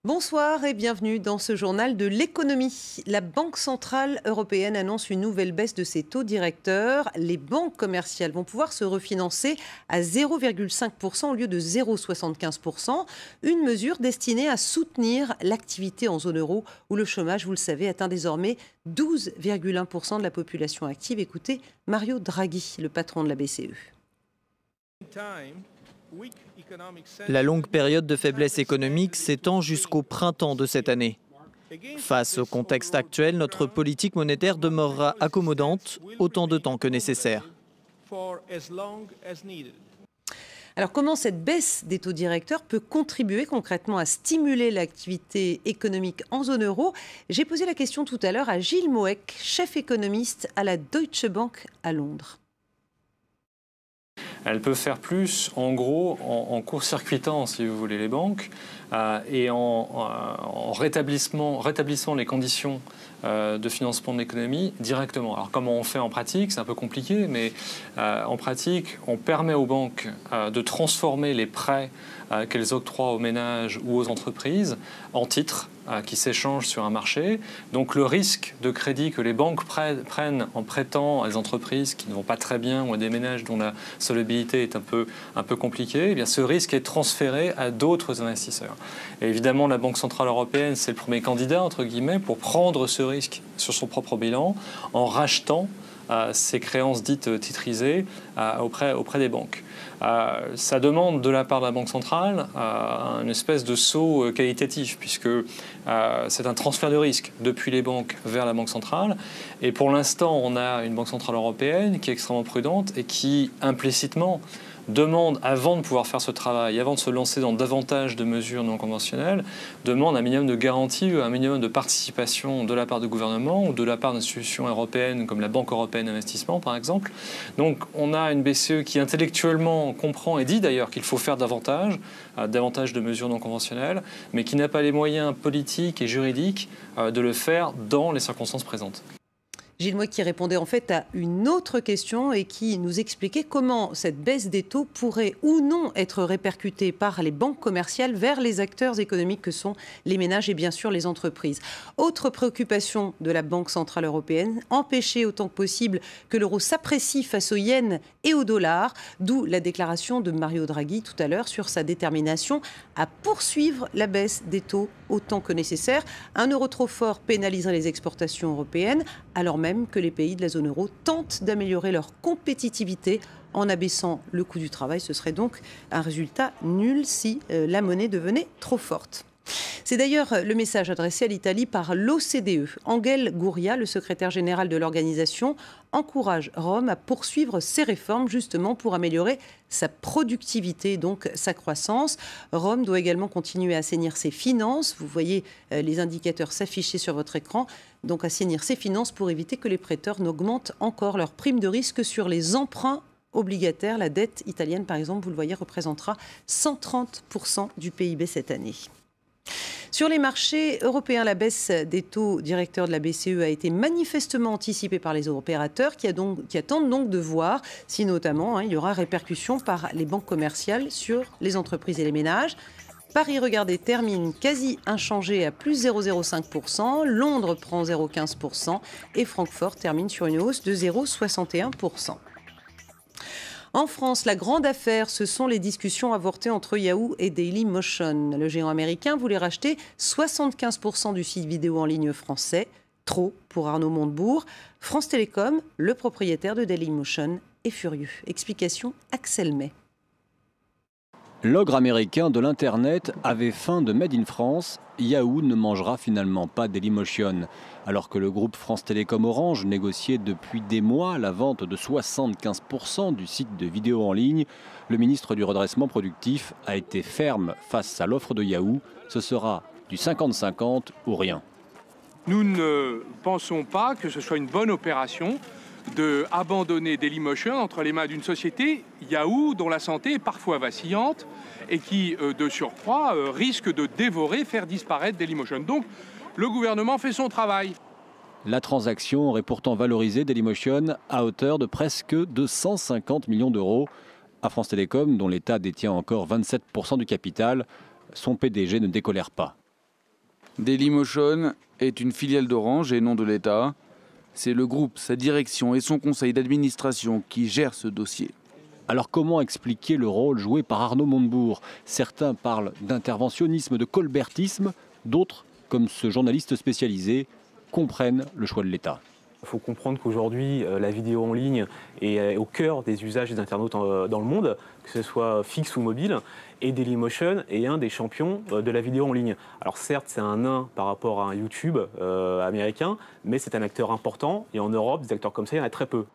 Bonsoir et bienvenue dans ce journal de l'économie. La Banque centrale européenne annonce une nouvelle baisse de ses taux directeurs. Les banques commerciales vont pouvoir se refinancer à 0,5% au lieu de 0,75%. Une mesure destinée à soutenir l'activité en zone euro où le chômage, vous le savez, atteint désormais 12,1% de la population active. Écoutez Mario Draghi, le patron de la BCE. La longue période de faiblesse économique s'étend jusqu'au printemps de cette année. Face au contexte actuel, notre politique monétaire demeurera accommodante autant de temps que nécessaire. Alors comment cette baisse des taux directeurs peut contribuer concrètement à stimuler l'activité économique en zone euro? J'ai posé la question tout à l'heure à Gilles Moek, chef économiste à la Deutsche Bank à Londres. Elle peut faire plus, en gros, en court-circuitant, si vous voulez, les banques et en rétablissant les conditions de financement de l'économie directement. Alors comment on fait en pratique? C'est un peu compliqué, mais en pratique, on permet aux banques de transformer les prêts qu'elles octroient aux ménages ou aux entreprises en titres qui s'échangent sur un marché. Donc le risque de crédit que les banques prennent en prêtant à des entreprises qui ne vont pas très bien ou à des ménages dont la solvabilité est un peu compliquée, eh bien, ce risque est transféré à d'autres investisseurs. Et évidemment, la Banque centrale européenne, c'est le premier candidat, entre guillemets, pour prendre ce risque sur son propre bilan en rachetant ces créances dites titrisées auprès des banques. Ça demande de la part de la Banque centrale une espèce de saut qualitatif, puisque c'est un transfert de risque depuis les banques vers la Banque centrale. Et pour l'instant, on a une Banque centrale européenne qui est extrêmement prudente et qui, implicitement, demande, avant de pouvoir faire ce travail, avant de se lancer dans davantage de mesures non conventionnelles, demande un minimum de garantie, un minimum de participation de la part du gouvernement ou de la part d'institutions européennes comme la Banque européenne d'investissement, par exemple. Donc on a une BCE qui intellectuellement comprend et dit d'ailleurs qu'il faut faire davantage de mesures non conventionnelles, mais qui n'a pas les moyens politiques et juridiques de le faire dans les circonstances présentes. Gilles Moek qui répondait en fait à une autre question et qui nous expliquait comment cette baisse des taux pourrait ou non être répercutée par les banques commerciales vers les acteurs économiques que sont les ménages et bien sûr les entreprises. Autre préoccupation de la Banque centrale européenne, empêcher autant que possible que l'euro s'apprécie face au yen et au dollar, d'où la déclaration de Mario Draghi tout à l'heure sur sa détermination à poursuivre la baisse des taux autant que nécessaire. Un euro trop fort pénaliserait les exportations européennes, alors même que les pays de la zone euro tentent d'améliorer leur compétitivité en abaissant le coût du travail. Ce serait donc un résultat nul si la monnaie devenait trop forte. C'est d'ailleurs le message adressé à l'Italie par l'OCDE. Angel Gurria, le secrétaire général de l'organisation, encourage Rome à poursuivre ses réformes justement pour améliorer sa productivité, donc sa croissance. Rome doit également continuer à assainir ses finances. Vous voyez les indicateurs s'afficher sur votre écran. Donc assainir ses finances pour éviter que les prêteurs n'augmentent encore leur prime de risque sur les emprunts obligataires. La dette italienne, par exemple, vous le voyez, représentera 130% du PIB cette année. Sur les marchés européens, la baisse des taux directeurs de la BCE a été manifestement anticipée par les opérateurs qui attendent donc de voir si notamment il y aura répercussion par les banques commerciales sur les entreprises et les ménages. Paris, regardez, termine quasi inchangé à plus 0,05%, Londres prend 0,15% et Francfort termine sur une hausse de 0,61%. En France, la grande affaire, ce sont les discussions avortées entre Yahoo et Dailymotion. Le géant américain voulait racheter 75% du site vidéo en ligne français. Trop pour Arnaud Montebourg. France Télécom, le propriétaire de Dailymotion, est furieux. Explication Axel May. L'ogre américain de l'Internet avait faim de Made in France. Yahoo ne mangera finalement pas Dailymotion. Alors que le groupe France Télécom Orange négociait depuis des mois la vente de 75% du site de vidéo en ligne, le ministre du redressement productif a été ferme face à l'offre de Yahoo. Ce sera du 50-50 ou rien. Nous ne pensons pas que ce soit une bonne opération d'abandonner Dailymotion entre les mains d'une société, Yahoo, dont la santé est parfois vacillante et qui, de surcroît, risque de dévorer, faire disparaître Dailymotion. Donc, le gouvernement fait son travail. La transaction aurait pourtant valorisé Dailymotion à hauteur de presque 250 millions d'euros. À France Télécom, dont l'État détient encore 27% du capital, son PDG ne décolère pas. Dailymotion est une filiale d'Orange et non de l'État. C'est le groupe, sa direction et son conseil d'administration qui gèrent ce dossier. Alors comment expliquer le rôle joué par Arnaud Montebourg? Certains parlent d'interventionnisme, de colbertisme, d'autres, comme ce journaliste spécialisé, comprennent le choix de l'État. Il faut comprendre qu'aujourd'hui, la vidéo en ligne est au cœur des usages des internautes dans le monde, que ce soit fixe ou mobile, et Dailymotion est un des champions de la vidéo en ligne. Alors certes, c'est un nain par rapport à un YouTube américain, mais c'est un acteur important, et en Europe, des acteurs comme ça, il y en a très peu.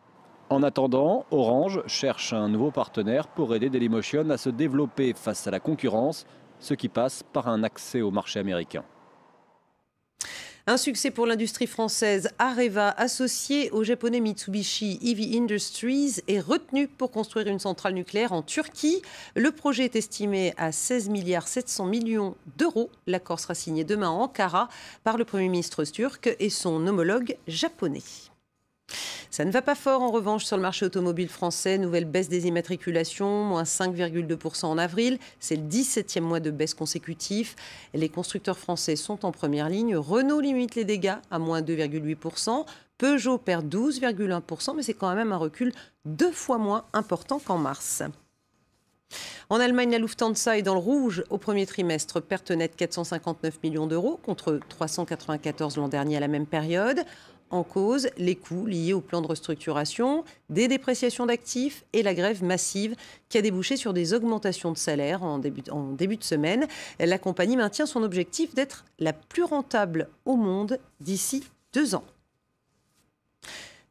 En attendant, Orange cherche un nouveau partenaire pour aider Dailymotion à se développer face à la concurrence, ce qui passe par un accès au marché américain. Un succès pour l'industrie française. Areva, associé au japonais Mitsubishi Heavy Industries, est retenu pour construire une centrale nucléaire en Turquie. Le projet est estimé à 16,7 milliards d'euros. L'accord sera signé demain à Ankara par le Premier ministre turc et son homologue japonais. Ça ne va pas fort en revanche sur le marché automobile français. Nouvelle baisse des immatriculations, moins 5,2% en avril. C'est le 17e mois de baisse consécutif. Les constructeurs français sont en première ligne. Renault limite les dégâts à moins 2,8%. Peugeot perd 12,1%, mais c'est quand même un recul 2 fois moins important qu'en mars. En Allemagne, la Lufthansa est dans le rouge au premier trimestre. Perte nette 459 millions d'euros contre 394 l'an dernier à la même période. En cause, les coûts liés au plan de restructuration, des dépréciations d'actifs et la grève massive qui a débouché sur des augmentations de salaire en début de semaine. La compagnie maintient son objectif d'être la plus rentable au monde d'ici 2 ans.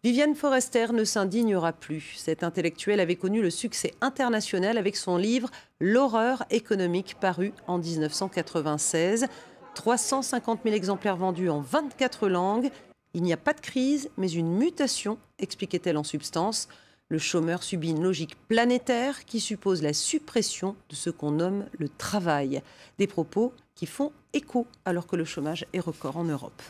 Viviane Forester ne s'indignera plus. Cette intellectuelle avait connu le succès international avec son livre « L'horreur économique » paru en 1996. 350 000 exemplaires vendus en 24 langues. Il n'y a pas de crise, mais une mutation, expliquait-elle en substance. Le chômeur subit une logique planétaire qui suppose la suppression de ce qu'on nomme le travail. Des propos qui font écho alors que le chômage est record en Europe.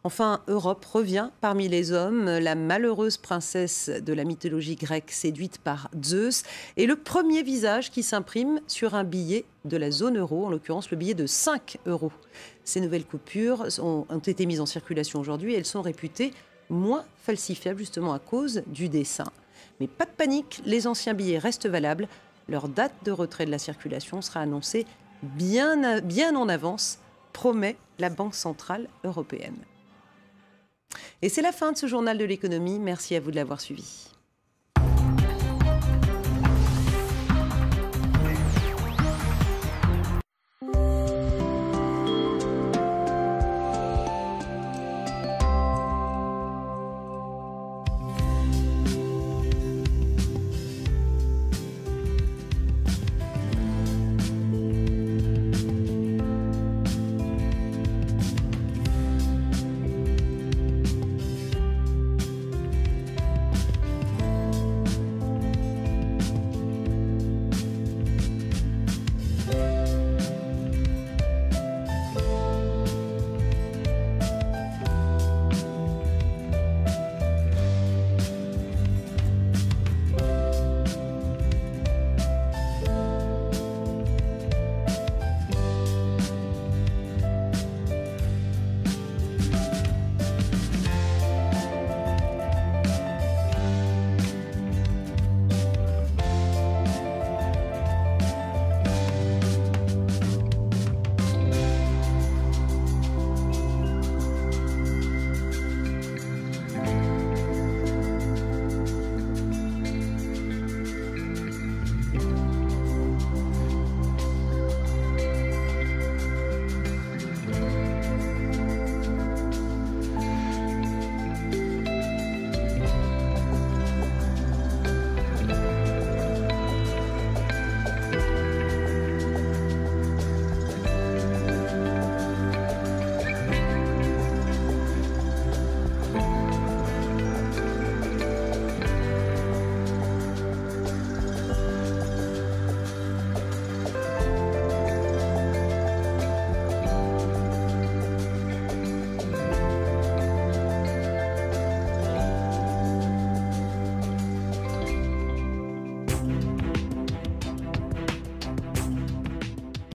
Enfin, Europe revient parmi les hommes. La malheureuse princesse de la mythologie grecque séduite par Zeus est le premier visage qui s'imprime sur un billet de la zone euro, en l'occurrence le billet de 5 euros. Ces nouvelles coupures ont été mises en circulation aujourd'hui et elles sont réputées moins falsifiables justement à cause du dessin. Mais pas de panique, les anciens billets restent valables. Leur date de retrait de la circulation sera annoncée bien en avance, promet la Banque centrale européenne. Et c'est la fin de ce journal de l'économie. Merci à vous de l'avoir suivi.